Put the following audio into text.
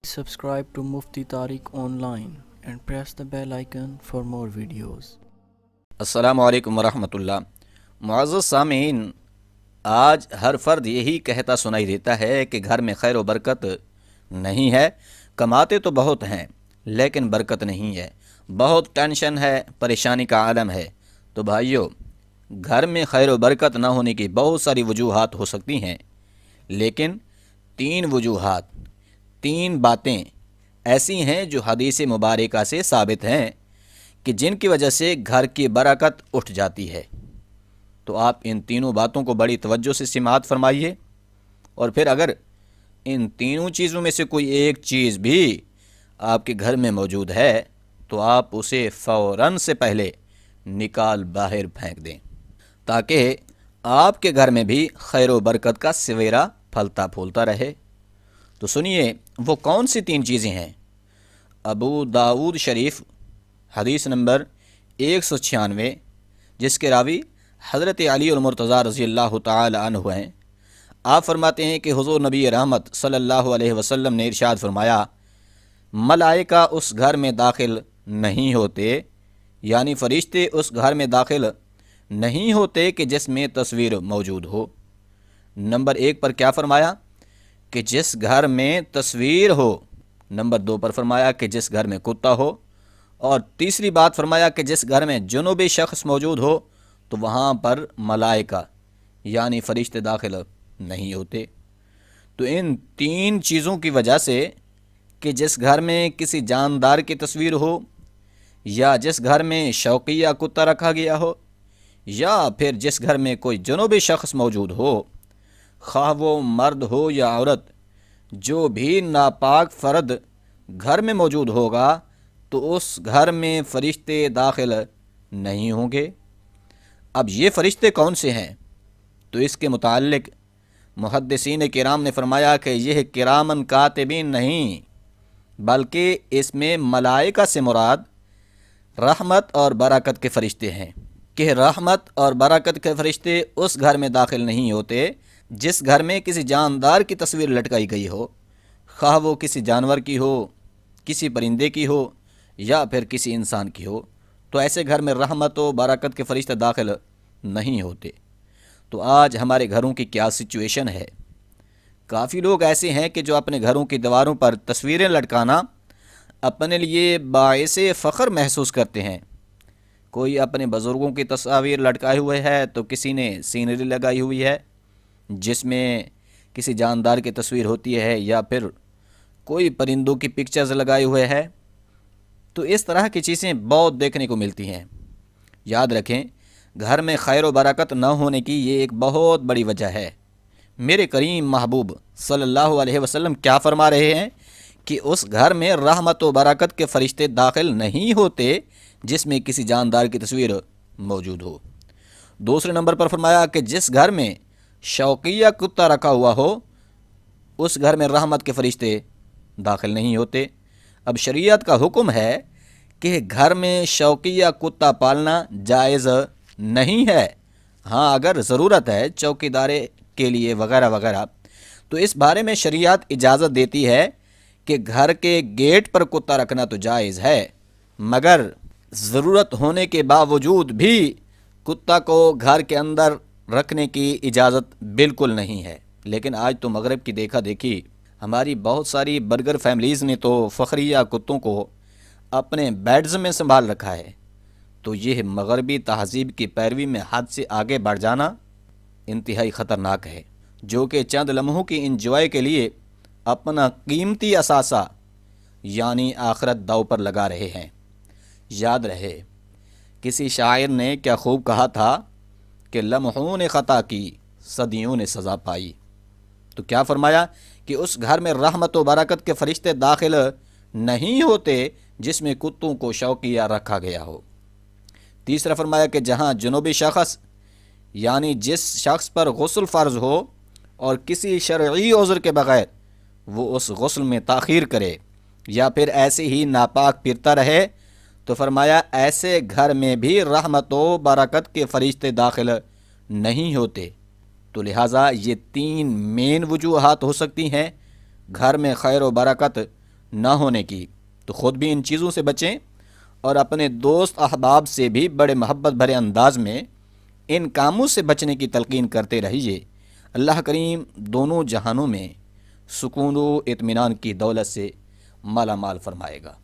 Subscribe to Mufti Tariq Online and press the bell icon for more videos. السلام علیکم ورحمۃ اللہ۔ معزز سامعین، آج ہر فرد یہی کہتا سنائی دیتا ہے کہ گھر میں خیر و برکت نہیں ہے، کماتے تو بہت ہیں لیکن برکت نہیں ہے، بہت ٹینشن ہے، پریشانی کا عالم ہے۔ تو بھائیو، گھر میں خیر و برکت نہ ہونے کی بہت ساری وجوہات ہو سکتی ہیں، لیکن تین وجوہات، تین باتیں ایسی ہیں جو حدیث مبارکہ سے ثابت ہیں کہ جن کی وجہ سے گھر کی برکت اٹھ جاتی ہے۔ تو آپ ان تینوں باتوں کو بڑی توجہ سے سماعت فرمائیے، اور پھر اگر ان تینوں چیزوں میں سے کوئی ایک چیز بھی آپ کے گھر میں موجود ہے تو آپ اسے فوراً سے پہلے نکال باہر پھینک دیں، تاکہ آپ کے گھر میں بھی خیر و برکت کا سویرا پھلتا پھولتا رہے۔ تو سنیے وہ کون سی تین چیزیں ہیں۔ ابو داؤد شریف حدیث نمبر 196، جس کے راوی حضرت علی المرتضیٰ رضی اللہ تعالی عنہ ہیں۔ آپ فرماتے ہیں کہ حضور نبی رحمت صلی اللہ علیہ وسلم نے ارشاد فرمایا، ملائکہ اس گھر میں داخل نہیں ہوتے، یعنی فرشتے اس گھر میں داخل نہیں ہوتے کہ جس میں تصویر موجود ہو۔ نمبر 1 پر کیا فرمایا؟ کہ جس گھر میں تصویر ہو۔ نمبر 2 پر فرمایا کہ جس گھر میں کتا ہو، اور تیسری بات فرمایا کہ جس گھر میں جنوبی شخص موجود ہو تو وہاں پر ملائکہ یعنی فرشتے داخل نہیں ہوتے۔ تو ان تین چیزوں کی وجہ سے، کہ جس گھر میں کسی جاندار کی تصویر ہو، یا جس گھر میں شوقیہ کتا رکھا گیا ہو، یا پھر جس گھر میں کوئی جنوبی شخص موجود ہو، خواہ وہ مرد ہو یا عورت، جو بھی ناپاک فرد گھر میں موجود ہوگا تو اس گھر میں فرشتے داخل نہیں ہوں گے۔ اب یہ فرشتے کون سے ہیں؟ تو اس کے متعلق محدثین کرام نے فرمایا کہ یہ کرامن کاتبین نہیں، بلکہ اس میں ملائکہ سے مراد رحمت اور برکت کے فرشتے ہیں، کہ رحمت اور برکت کے فرشتے اس گھر میں داخل نہیں ہوتے جس گھر میں کسی جاندار کی تصویر لٹکائی گئی ہو، خواہ وہ کسی جانور کی ہو، کسی پرندے کی ہو، یا پھر کسی انسان کی ہو۔ تو ایسے گھر میں رحمت و برکت کے فرشتے داخل نہیں ہوتے۔ تو آج ہمارے گھروں کی کیا سچویشن ہے؟ کافی لوگ ایسے ہیں کہ جو اپنے گھروں کی دیواروں پر تصویریں لٹکانا اپنے لیے باعث فخر محسوس کرتے ہیں۔ کوئی اپنے بزرگوں کی تصاویر لٹکائے ہوئے ہے، تو کسی نے سینری لگائی ہوئی ہے جس میں کسی جاندار کی تصویر ہوتی ہے، یا پھر کوئی پرندوں کی پکچرز لگائے ہوئے ہے۔ تو اس طرح کی چیزیں بہت دیکھنے کو ملتی ہیں۔ یاد رکھیں، گھر میں خیر و برکت نہ ہونے کی یہ ایک بہت بڑی وجہ ہے۔ میرے کریم محبوب صلی اللہ علیہ وسلم کیا فرما رہے ہیں؟ کہ اس گھر میں رحمت و برکت کے فرشتے داخل نہیں ہوتے جس میں کسی جاندار کی تصویر موجود ہو۔ دوسرے نمبر پر فرمایا کہ جس گھر میں شوقیہ کتا رکھا ہوا ہو، اس گھر میں رحمت کے فرشتے داخل نہیں ہوتے۔ اب شریعت کا حکم ہے کہ گھر میں شوقیہ کتا پالنا جائز نہیں ہے۔ ہاں، اگر ضرورت ہے چوکیدارے کے لیے وغیرہ وغیرہ، تو اس بارے میں شریعت اجازت دیتی ہے کہ گھر کے گیٹ پر کتا رکھنا تو جائز ہے، مگر ضرورت ہونے کے باوجود بھی کتا کو گھر کے اندر رکھنے کی اجازت بالکل نہیں ہے۔ لیکن آج تو مغرب کی دیکھا دیکھی ہماری بہت ساری برگر فیملیز نے تو فخریہ کتوں کو اپنے بیڈز میں سنبھال رکھا ہے۔ تو یہ مغربی تہذیب کی پیروی میں حد سے آگے بڑھ جانا انتہائی خطرناک ہے، جو کہ چند لمحوں کی انجوائے کے لیے اپنا قیمتی اثاثہ یعنی آخرت داؤ پر لگا رہے ہیں۔ یاد رہے، کسی شاعر نے کیا خوب کہا تھا کہ لمحوں نے خطا کی، صدیوں نے سزا پائی۔ تو کیا فرمایا؟ کہ اس گھر میں رحمت و برکت کے فرشتے داخل نہیں ہوتے جس میں کتوں کو شوقیہ رکھا گیا ہو۔ تیسرا فرمایا کہ جہاں جنوبی شخص یعنی جس شخص پر غسل فرض ہو اور کسی شرعی عذر کے بغیر وہ اس غسل میں تاخیر کرے یا پھر ایسے ہی ناپاک پھرتا رہے، تو فرمایا ایسے گھر میں بھی رحمت و برکت کے فرشتے داخل نہیں ہوتے۔ تو لہٰذا یہ تین مین وجوہات ہو سکتی ہیں گھر میں خیر و برکت نہ ہونے کی، تو خود بھی ان چیزوں سے بچیں اور اپنے دوست احباب سے بھی بڑے محبت بھرے انداز میں ان کاموں سے بچنے کی تلقین کرتے رہیے۔ اللہ کریم دونوں جہانوں میں سکون و اطمینان کی دولت سے مالا مال فرمائے گا۔